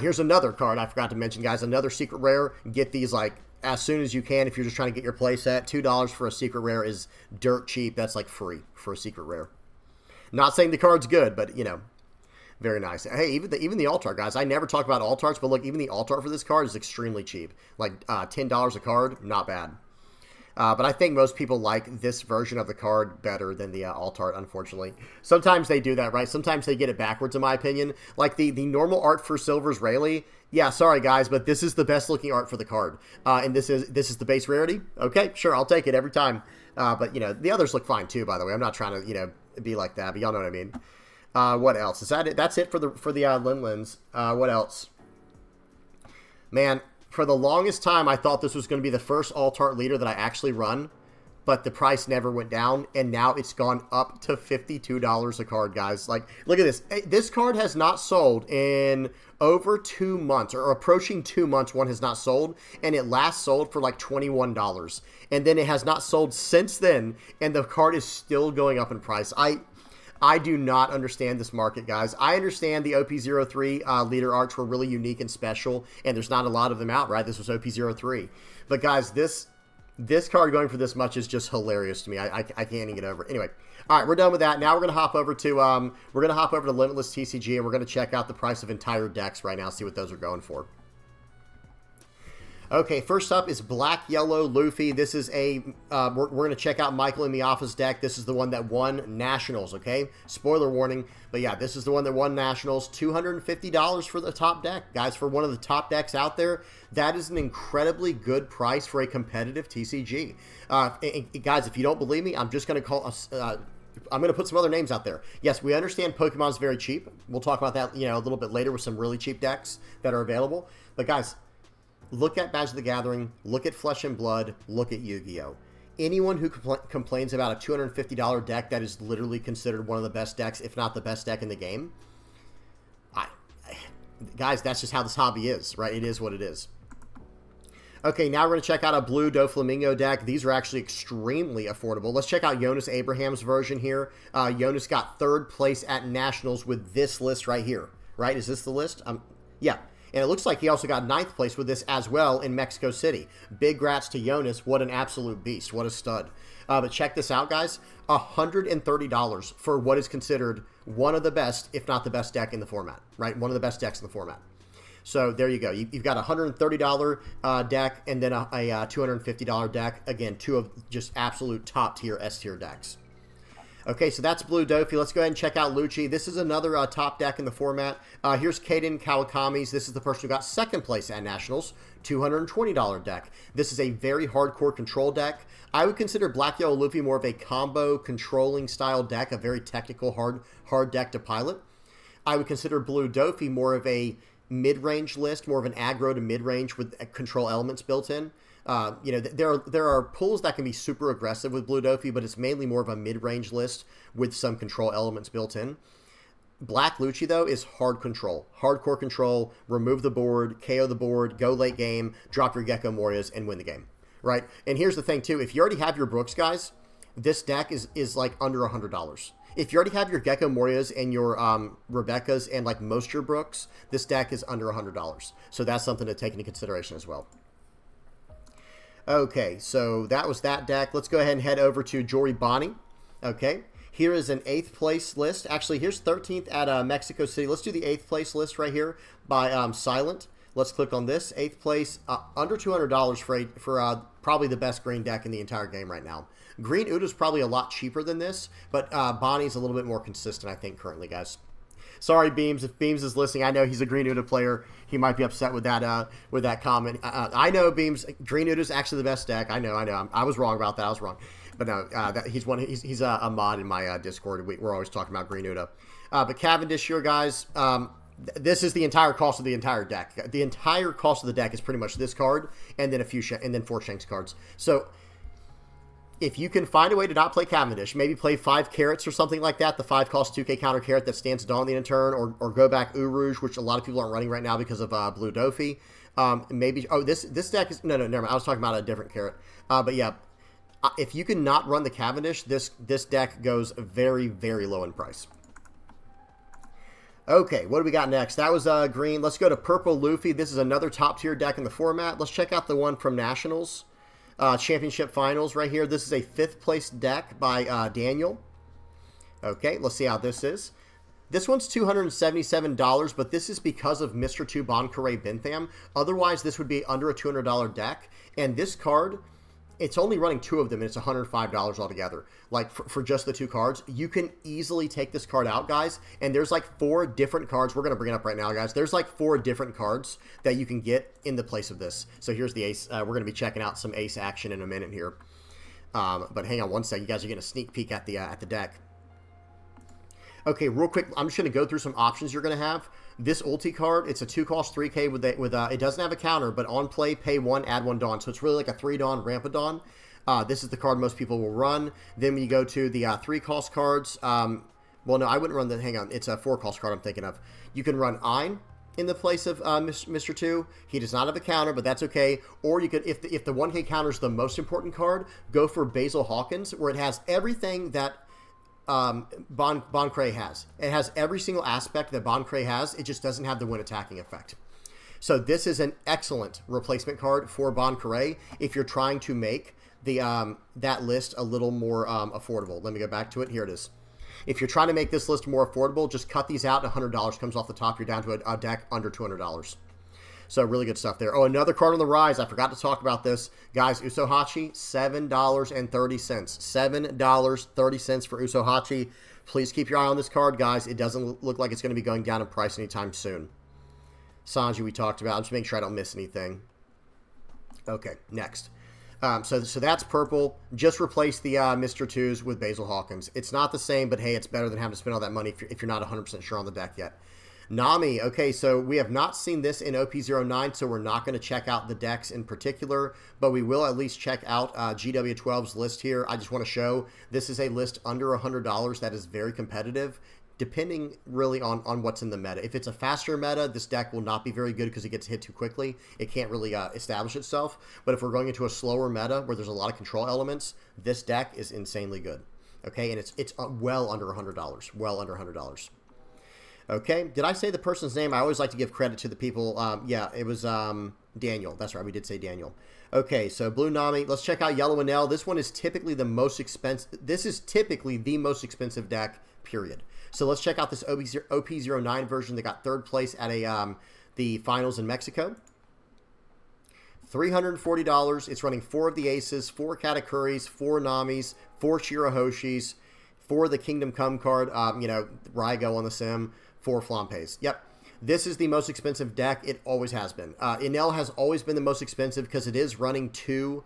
Here's another card I forgot to mention, guys. Another secret rare. Get these like as soon as you can if you're just trying to get your play set. $2 for a secret rare is dirt cheap. That's like free for a secret rare. Not saying the card's good, but you know, very nice. Hey, even the alt art, guys. I never talk about alt arts, but look, even the alt art for this card is extremely cheap. Like $10 a card, not bad. But I think most people like this version of the card better than the alt art, unfortunately. Sometimes they do that, right? Sometimes they get it backwards, in my opinion. Like the normal art for Silver's Rayleigh. Yeah, sorry, guys, but this is the best looking art for the card. And this is the base rarity. Okay, sure, I'll take it every time. But, you know, the others look fine, too, by the way. I'm not trying to, you know, be like that, but y'all know what I mean. What else? Is that it? That's it for the Linlins. What else? Man, for the longest time, I thought this was going to be the first alt-art leader that I actually run, but the price never went down, and now it's gone up to $52 a card, guys. Like, look at this. This card has not sold in over 2 months, or approaching 2 months, one has not sold, and it last sold for like $21. And then it has not sold since then, and the card is still going up in price. I do not understand this market, guys. I understand the OP03 leader arts were really unique and special, and there's not a lot of them out, right? This was OP03. But, guys, this card going for this much is just hilarious to me. I can't even get over it. Anyway, all right, we're done with that. Now we're going to hop over to LimitlessTCG, and we're going to check out the price of entire decks right now, see what those are going for. Okay, first up is Black Yellow Luffy. This is a, we're going to check out Michael and Miafa's deck. This is the one that won Nationals, okay? Spoiler warning, but yeah, this is the one that won Nationals. $250 for the top deck. Guys, for one of the top decks out there, that is an incredibly good price for a competitive TCG. Guys, if you don't believe me, I'm just going to call us... I'm going to put some other names out there. Yes, we understand Pokemon's very cheap. We'll talk about that, you know, a little bit later with some really cheap decks that are available. But guys... look at Magic the Gathering, look at Flesh and Blood, look at Yu-Gi-Oh! Anyone who complains about a $250 deck that is literally considered one of the best decks, if not the best deck in the game, guys, that's just how this hobby is, right? It is what it is. Okay, now we're going to check out a blue Doflamingo deck. These are actually extremely affordable. Let's check out Jonas Abraham's version here. Jonas got 3rd place at Nationals with this list right here, right? Is this the list? Yeah. And it looks like he also got 9th place with this as well in Mexico City. Big grats to Jonas. What an absolute beast. What a stud. But check this out, guys. $130 for what is considered one of the best, if not the best deck in the format, right? One of the best decks in the format. So there you go. You've got a $130 deck and then a $250 deck. Again, two of just absolute top-tier, S-tier decks. Okay, so that's Blue Dofi. Let's go ahead and check out Lucci. This is another top deck in the format. Here's Kaden Kawakami's. This is the person who got 2nd place at Nationals. $220 deck. This is a very hardcore control deck. I would consider Black Yellow Luffy more of a combo controlling style deck, a very technical, hard deck to pilot. I would consider Blue Dofi more of a mid-range list, more of an aggro to mid-range with control elements built in. You know, there are pulls that can be super aggressive with Blue Dofi, but it's mainly more of a mid-range list with some control elements built in. Black Lucci, though, is hard control. Hardcore control, remove the board, KO the board, go late game, drop your Gecko Morias, and win the game, right? And here's the thing, too. If you already have your Brooks, guys, this deck is like under $100. If you already have your Gecko Morias and your Rebecca's and like most your Brooks, this deck is under $100. So that's something to take into consideration as well. Okay, so that was that deck. Let's go ahead and head over to Jory Bonnie. Okay, here is an 8th place list. Actually, here's 13th at Mexico City. Let's do the 8th place list right here by Silent. Let's click on this. 8th place, under $200 for probably the best green deck in the entire game right now. Green Uda is probably a lot cheaper than this, but Bonnie's a little bit more consistent, I think, currently, guys. Sorry, Beams. If Beams is listening, I know he's a Green Uda player. He might be upset with that comment. I know, Beams. Green Uda is actually the best deck. I know. I was wrong about that. I was wrong. But no, he's a mod in my Discord. We're always talking about Green Uda. But Cavendish here, guys. This is the entire cost of the entire deck. The entire cost of the deck is pretty much this card, and then 4 Shanks cards. So if you can find a way to not play Cavendish, maybe play 5 carrots or something like that, the 5 cost 2k counter carrot that stands Dawn the end of turn, or go back Rouge, which a lot of people aren't running right now because of Blue Dofi. Maybe, this deck is, no, never mind. I was talking about a different carrot. But yeah, if you can not run the Cavendish, this deck goes very, very low in price. Okay, what do we got next? That was green. Let's go to Purple Luffy. This is another top-tier deck in the format. Let's check out the one from Nationals. Championship Finals right here. This is a 5th place deck by Daniel. Okay, let's see how this is. This one's $277, but this is because of Mr. 2 Boncaray Bintham. Otherwise, this would be under a $200 deck. And this card, it's only running 2 of them, and it's $105 altogether. Like, for just the 2 cards, you can easily take this card out, guys. And there's like 4 different cards. We're going to bring it up right now, guys. There's like 4 different cards that you can get in the place of this. So here's the Ace. We're going to be checking out some Ace action in a minute here. But hang on one second. You guys are getting a sneak peek at the deck. Okay, real quick, I'm just going to go through some options you're going to have. This ulti card, it's a 2-cost 3k with it doesn't have a counter, but on play, pay 1, add 1 Dawn. So it's really like a 3 Dawn, ramp a Dawn. This is the card most people will run. Then when you go to the 3-cost cards, well, no, I wouldn't run the, hang on, it's a 4-cost card I'm thinking of. You can run Ein in the place of Mr. 2. He does not have a counter, but that's okay. Or you could, if the 1k counter is the most important card, go for Basil Hawkins, where it has everything that Boncaray has. It has every single aspect that Boncaray has. It just doesn't have the win attacking effect. So this is an excellent replacement card for Boncaray if you're trying to make the that list a little more affordable. Let me go back to it. Here it is. If you're trying to make this list more affordable, just cut these out and $100 comes off the top. You're down to a deck under $200. So really good stuff there. Oh, another card on the rise. I forgot to talk about this. Guys, Usohachi, $7.30. $7.30 for Usohachi. Please keep your eye on this card, guys. It doesn't look like it's going to be going down in price anytime soon. Sanji we talked about. I'm just making sure I don't miss anything. Okay, next. So that's purple. Just replace the Mr. 2s with Basil Hawkins. It's not the same, but hey, it's better than having to spend all that money if you're not 100% sure on the deck yet. Nami, okay, so we have not seen this in OP09, so we're not going to check out the decks in particular, but we will at least check out GW12's list here. I just want to show this is a list under $100 that is very competitive, depending really on what's in the meta. If it's a faster meta, this deck will not be very good because it gets hit too quickly. It can't really establish itself, but if we're going into a slower meta where there's a lot of control elements, this deck is insanely good, okay, and it's well under $100, well under $100. Okay, did I say the person's name? I always like to give credit to the people. Yeah, it was Daniel. That's right, we did say Daniel. Okay, so Blue Nami. Let's check out Yellow Enel. This one is typically the most expensive. This is typically the most expensive deck, period. So let's check out this OP09 version that got 3rd place at the finals in Mexico. $340. It's running 4 of the Aces, 4 Katakuris, 4 Namis, 4 Shirahoshis, 4 the Kingdom Come card, you know, Raigo on the sim, 4 Flampeys. Yep. This is the most expensive deck. It always has been. Enel has always been the most expensive because it is running 2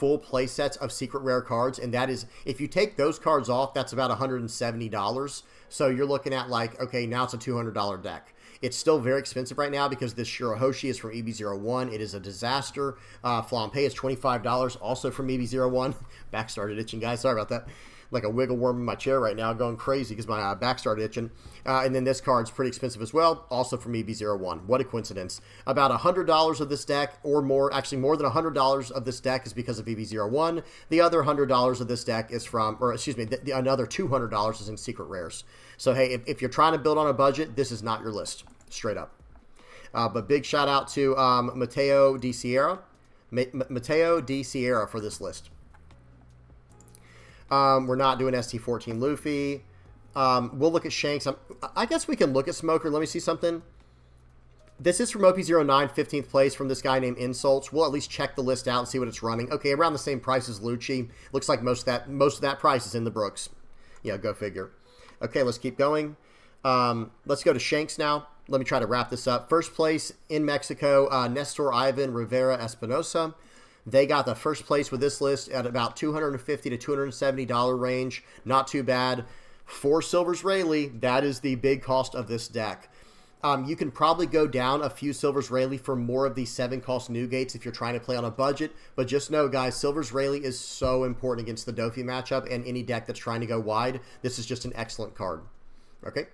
full play sets of secret rare cards. And that is, if you take those cards off, that's about $170. So you're looking at like, okay, now it's a $200 deck. It's still very expensive right now because this Shirahoshi is from EB01. It is a disaster. Flampay is $25, also from EB01. Back started itching, guys. Sorry about that. Like a wiggle worm in my chair right now, going crazy because my back started itching. And then this card's pretty expensive as well, also from EB01. What a coincidence. About $100 of this deck, or more, actually more than $100 of this deck is because of EB01. The other $100 of this deck is from, or excuse me, another $200 is in secret rares. So hey, if you're trying to build on a budget, this is not your list, straight up. But big shout out to Mateo Di Sierra. Mateo Di Sierra for this list. We're not doing ST14 Luffy. We'll look at Shanks. I guess we can look at Smoker. Let me see something. This is from OP09, 15th place from this guy named Insults. We'll at least check the list out and see what it's running. Okay, around the same price as Lucci. Looks like most of that price is in the Brooks. Yeah, go figure. Okay, let's keep going. Let's go to Shanks now. Let me try to wrap this up. First place in Mexico, Nestor Ivan Rivera Espinosa. They got the first place with this list at about $250 to $270 range. Not too bad. 4 silvers Rayleigh, that is the big cost of this deck. You can probably go down a few Silver's Rayleigh for more of these 7-cost new gates if you're trying to play on a budget. But just know, guys, Silver's Rayleigh is so important against the Dofi matchup and any deck that's trying to go wide. This is just an excellent card. Okay.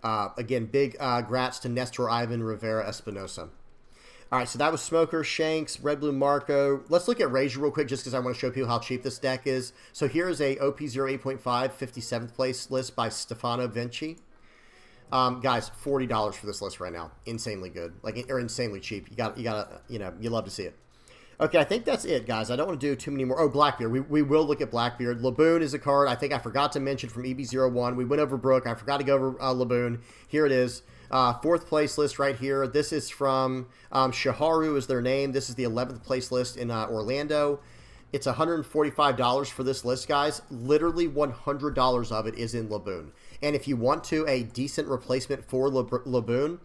Again, big grats to Nestor Ivan Rivera Espinosa. All right, so that was Smoker, Shanks, Red Blue Marco. Let's look at Razor real quick just because I want to show people how cheap this deck is. So here is a OP08.5 57th place list by Stefano Vinci. Guys, $40 for this list right now. Insanely good. Or insanely cheap. You gotta, you love to see it. Okay, I think that's it, guys. I don't want to do too many more. Oh, Blackbeard. We will look at Blackbeard. Laboon is a card I think I forgot to mention from EB01. We went over Brook. I forgot to go over Laboon. Here it is. 4th place list right here. This is from Shaharu is their name. This is the 11th place list in Orlando. It's $145 for this list, guys. Literally $100 of it is in Laboon. And if you want to, a decent replacement for Laboon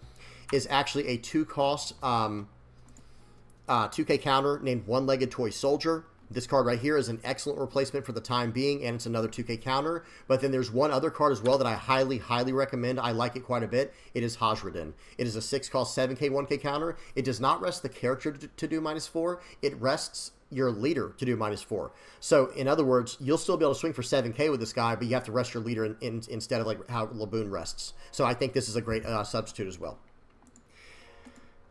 is actually a 2-cost 2K counter named One-Legged Toy Soldier. This card right here is an excellent replacement for the time being, and it's another 2K counter. But then there's one other card as well that I highly, highly recommend. I like it quite a bit. It is Hajradin. It is a 6-cost 7K 1K counter. It does not rest the character to do -4. It rests your leader to do -4. So, in other words, you'll still be able to swing for 7K with this guy, but you have to rest your leader instead of like how Laboon rests. So I think this is a great substitute as well.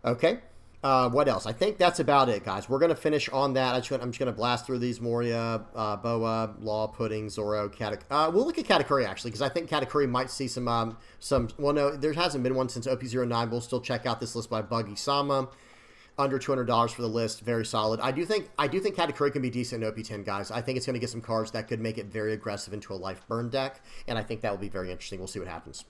Okay. What else? I think that's about it, guys. We're going to finish on that. I'm just going to blast through these. Moria, Boa, Law, Pudding, Zoro, we'll look at Katakuri, actually, because I think Katakuri might see some, well, no, there hasn't been one since OP09. We'll still check out this list by Buggy Sama. Under $200 for the list. Very solid. I do think Katakuri can be decent in OP10, guys. I think it's going to get some cards that could make it very aggressive into a life burn deck, and I think that will be very interesting. We'll see what happens.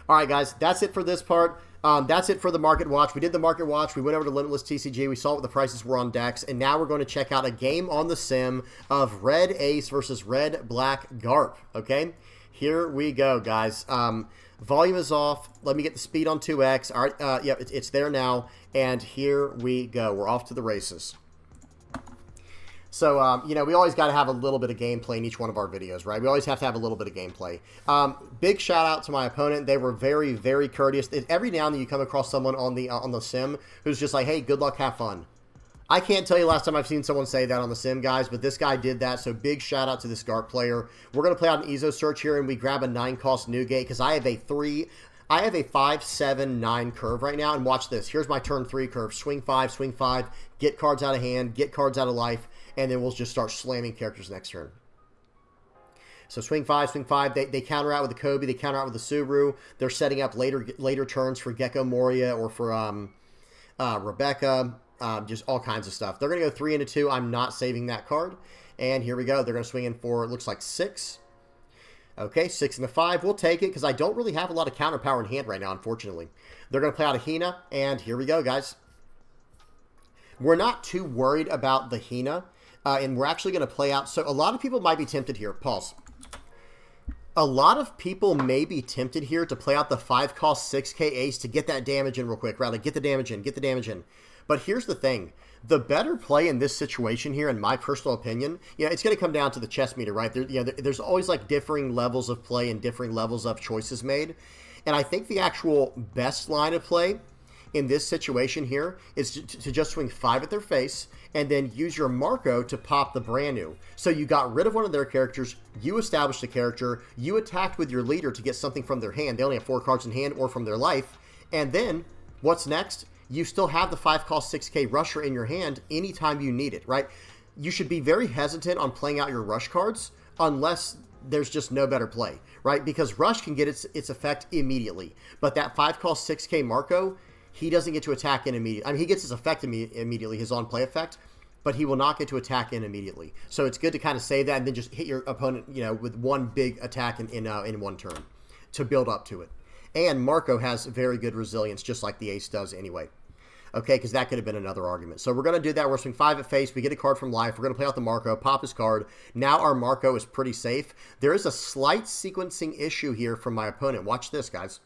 All right, guys, that's it for this part. That's it for the market watch. We did the market watch. We went over to LimitlessTCG. We saw what the prices were on decks, and now we're going to check out a game on the sim of Red Ace versus Red Black Garp. Okay, here we go, guys. Volume is off. Let me get the speed on 2x. All right, yep, it's there now, and here we go. We're off to the races. So, we always got to have a little bit of gameplay in each one of our videos, right? We always have to have a little bit of gameplay. Big shout out to my opponent. They were very, very courteous. Every now and then you come across someone on the sim who's just like, hey, good luck, have fun. I can't tell you last time I've seen someone say that on the sim, guys, but this guy did that, so big shout out to this Garp player. We're going to play out an EZO search here, and we grab a 9-cost Newgate, because I have a 5, 7, 9 curve right now, and watch this. Here's my turn 3 curve. Swing 5, get cards out of hand, get cards out of life, and then we'll just start slamming characters next turn. So swing 5, they counter out with the Kobe, they counter out with the Subaru. They're setting up later turns for Gecko Moria or for Rebecca. Just all kinds of stuff. They're going to go 3 into 2. I'm not saving that card. And here we go. They're going to swing in for, it looks like 6. Okay, 6 into 5. We'll take it because I don't really have a lot of counter power in hand right now, unfortunately. They're going to play out a Hina. And here we go, guys. We're not too worried about the Hina. And we're actually going to play out. So a lot of people might be tempted here. Pause. A lot of people may be tempted here to play out the 5-cost 6K ace to get that damage in real quick. Right? Like, get the damage in. But here's the thing. The better play in this situation here, in my personal opinion, it's going to come down to the chess meter, right? There's always like differing levels of play and differing levels of choices made. And I think the actual best line of play in this situation here is to just swing 5 at their face and then use your Marco to pop the brand new. So you got rid of one of their characters, you established a character, you attacked with your leader to get something from their hand. They only have 4 cards in hand or from their life. And then what's next? You still have the 5-cost 6K rusher in your hand anytime you need it, right? You should be very hesitant on playing out your rush cards unless there's just no better play, right? Because rush can get its effect immediately. But that 5-cost 6K Marco, he doesn't get to attack in immediately. I mean, he gets his effect immediately, his on-play effect, but he will not get to attack in immediately. So it's good to kind of save that and then just hit your opponent, with one big attack in one turn to build up to it. And Marco has very good resilience, just like the ace does anyway. Okay, because that could have been another argument. So we're going to do that. We're swing 5 at face. We get a card from life. We're going to play out the Marco, pop his card. Now our Marco is pretty safe. There is a slight sequencing issue here from my opponent. Watch this, guys.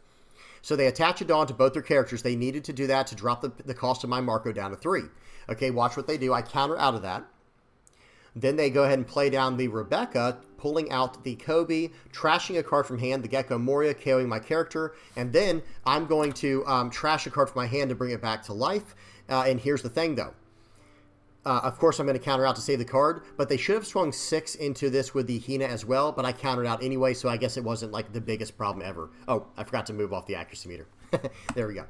So they attach a Dawn to both their characters. They needed to do that to drop the cost of my Marco down to 3. Okay, watch what they do. I counter out of that. Then they go ahead and play down the Rebecca, pulling out the Kobe, trashing a card from hand, the Gecko Moria, KOing my character, and then I'm going to trash a card from my hand to bring it back to life. And here's the thing, though. Of course, I'm going to counter out to save the card, but they should have swung 6 into this with the Hina as well, but I countered out anyway, so I guess it wasn't like the biggest problem ever. Oh, I forgot to move off the accuracy meter. There we go.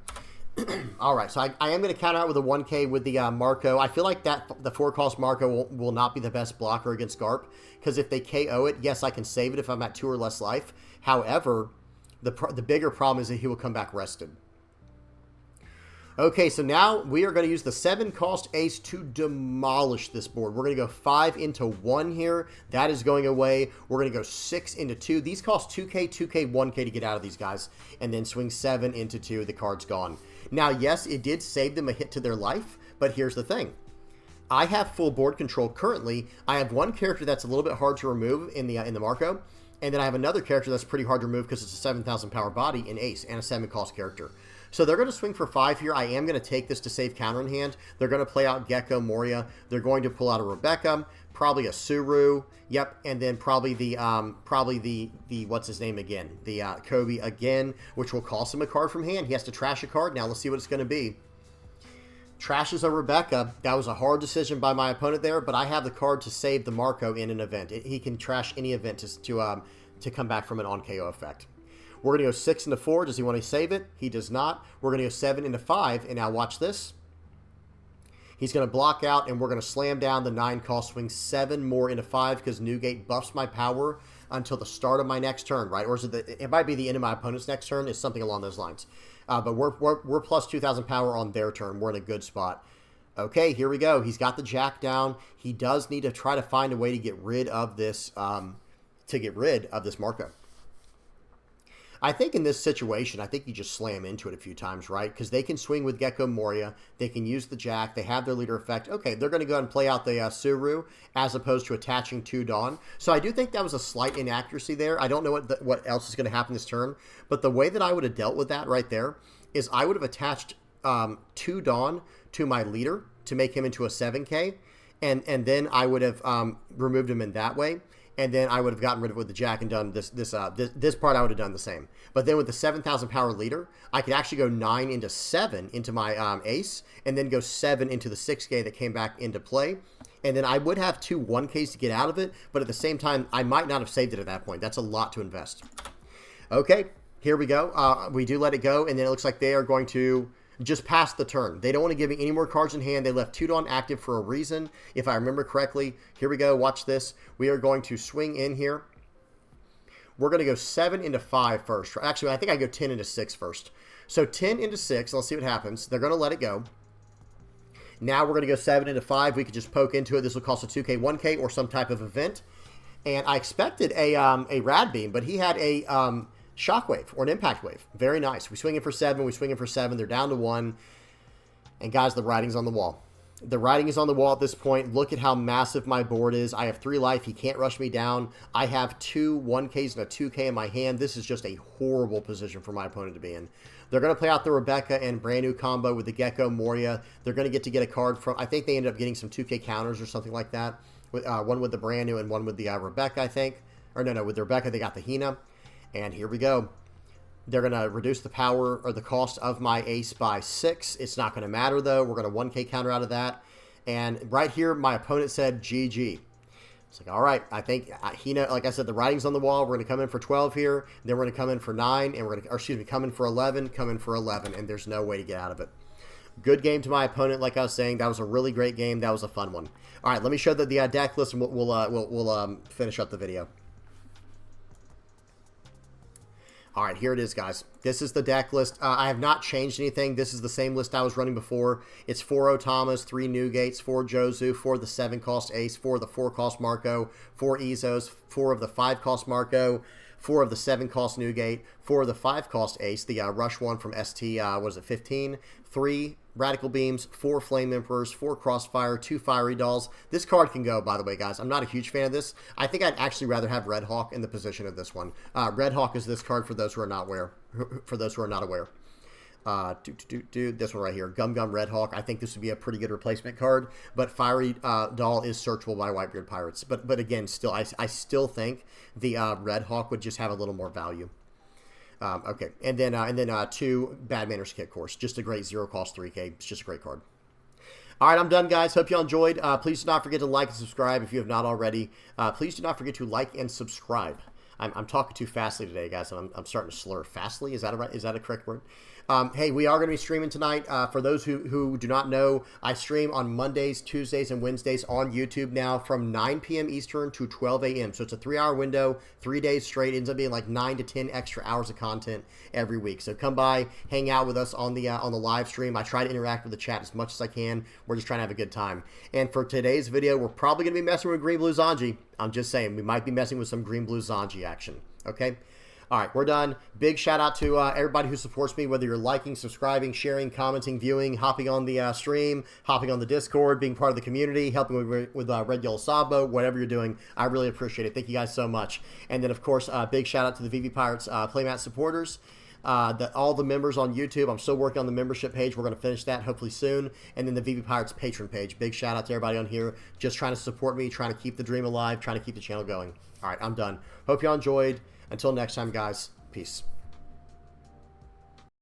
All right, so I am going to counter out with a 1K with the Marco. I feel like that the 4-cost Marco will not be the best blocker against Garp, because if they KO it, yes, I can save it if I'm at 2 or less life. However, the bigger problem is that he will come back rested. Okay, so now we are going to use the 7-cost Ace to demolish this board. We're going to go 5 into 1 here. That is going away. We're going to go 6 into 2. These cost 2K, 2K, 1K to get out of these guys. And then swing 7 into 2. The card's gone. Now, yes, it did save them a hit to their life, but here's the thing. I have full board control currently. I have one character that's a little bit hard to remove in the Marco, and then I have another character that's pretty hard to remove because it's a 7,000 power body in Ace and a 7-cost character. So they're going to swing for 5 here. I am going to take this to save counter in hand. They're going to play out Gecko Moria. They're going to pull out a Rebecca, probably a Suru. Yep, and then probably the what's his name again? The Kobe again, which will cost him a card from hand. He has to trash a card now. Let's see what it's going to be. Trashes a Rebecca. That was a hard decision by my opponent there, but I have the card to save the Marco in an event. He can trash any event to come back from an on KO effect. We're going to go 6 into 4. Does he want to save it? He does not. We're going to go 7 into 5, and now watch this. He's going to block out, and we're going to slam down the 9-cost, swing 7 more into 5 because Newgate buffs my power until the start of my next turn, right? Or is it might be the end of my opponent's next turn. It's something along those lines. But we're plus 2,000 power on their turn. We're in a good spot. Okay, here we go. He's got the Jack down. He does need to try to find a way to get rid of this Marco. I think in this situation, I think you just slam into it a few times, right? Because they can swing with Gecko Moria. They can use the Jack. They have their leader effect. Okay, they're going to go ahead and play out the Suru as opposed to attaching to Dawn. So I do think that was a slight inaccuracy there. I don't know what else is going to happen this turn. But the way that I would have dealt with that right there is I would have attached 2 Dawn to my leader to make him into a 7K. And then I would have removed him in that way. And then I would have gotten rid of it with the Jack and done this part. I would have done the same. But then with the 7,000 power leader, I could actually go 9 into 7 into my Ace, and then go 7 into the 6K that came back into play. And then I would have 2 1Ks to get out of it, but at the same time, I might not have saved it at that point. That's a lot to invest. Okay, here we go. We do let it go, and then it looks like they are going to just pass the turn. They don't want to give me any more cards in hand. They left 2 Dawn active for a reason, if I remember correctly. Here we go. Watch this. We are going to swing in here. We're going to go 7 into 5 first. Actually, I think I go 10 into 6 first. So 10 into 6. Let's see what happens. They're going to let it go. Now we're going to go 7 into 5. We could just poke into it. This will cost a 2K, 1K, or some type of event. And I expected a Rad Beam, but he had a Shockwave or an Impact Wave. Very nice. We swing in for 7. We swing in for 7. They're down to 1. And guys, the writing's on the wall. The writing is on the wall at this point. Look at how massive my board is. I have 3 life. He can't rush me down. I have 2 1Ks and a 2K in my hand. This is just a horrible position for my opponent to be in. They're going to play out the Rebecca and brand new combo with the Gecko Moria. They're going to get a card from, I think they ended up getting some 2K counters or something like that. One with the brand new and one with the Rebecca, I think. Or no, with the Rebecca, they got the Hina. And here we go. They're going to reduce the power or the cost of my Ace by 6. It's not going to matter, though. We're going to 1K counter out of that. And right here, my opponent said GG. It's like, all right, I think, like I said, the writing's on the wall. We're going to come in for 12 here. Then we're going to come in for 9. And we're going to, or excuse me, come in for 11, come in for 11. And there's no way to get out of it. Good game to my opponent, like I was saying. That was a really great game. That was a fun one. All right, let me show the deck list, and we'll finish up the video. All right, here it is, guys. This is the deck list. I have not changed anything. This is the same list I was running before. It's 4 Otamas, 3 Newgates, 4 Jozu, 4 of the 7-cost Ace, 4 of the 4-cost Marco, 4 Izos, 4 of the 5-cost Marco, 4 of the 7-cost Newgate, 4 of the 5-cost Ace, the Rush one from ST, what is it, 15, 3 Radical Beams, 4 Flame Emperors, 4 Crossfire, 2 Fiery Dolls. This card can go, by the way, guys. I'm not a huge fan of this. I think I'd actually rather have Red Hawk in the position of this one. Red Hawk is this card for those who are not aware. This one right here, Gum Gum Red Hawk. I think this would be a pretty good replacement card, but Fiery Doll is searchable by Whitebeard Pirates. But again, still, I still think the Red Hawk would just have a little more value. Okay, and then 2 Bad Manners Kit Course. Just a great 0-cost 3K. It's just a great card. All right, I'm done, guys. Hope you all enjoyed. Please do not forget to like and subscribe if you have not already. Please do not forget to like and subscribe. I'm talking too fastly today, guys. I'm starting to slur. Fastly? Is that a correct word? Hey, we are going to be streaming tonight. For those who do not know, I stream on Mondays, Tuesdays, and Wednesdays on YouTube now from 9 p.m. Eastern to 12 a.m. So it's a 3-hour window, 3 days straight. It ends up being like 9 to 10 extra hours of content every week. So come by, hang out with us on the live stream. I try to interact with the chat as much as I can. We're just trying to have a good time. And for today's video, we're probably going to be messing with Green Blue Zanji. I'm just saying, we might be messing with some Green Blue Zanji action. Okay? All right, we're done. Big shout out to everybody who supports me, whether you're liking, subscribing, sharing, commenting, viewing, hopping on the stream, hopping on the Discord, being part of the community, helping with Red Yellow Sabo, whatever you're doing. I really appreciate it. Thank you guys so much. And then, of course, big shout out to the VV Pirates playmat supporters. All the members on YouTube. I'm still working on the membership page. We're going to finish that hopefully soon. And then the VV Pirates patron page. Big shout out to everybody on here. Just trying to support me, trying to keep the dream alive, trying to keep the channel going. All right, I'm done. Hope y'all enjoyed. Until next time, guys. Peace.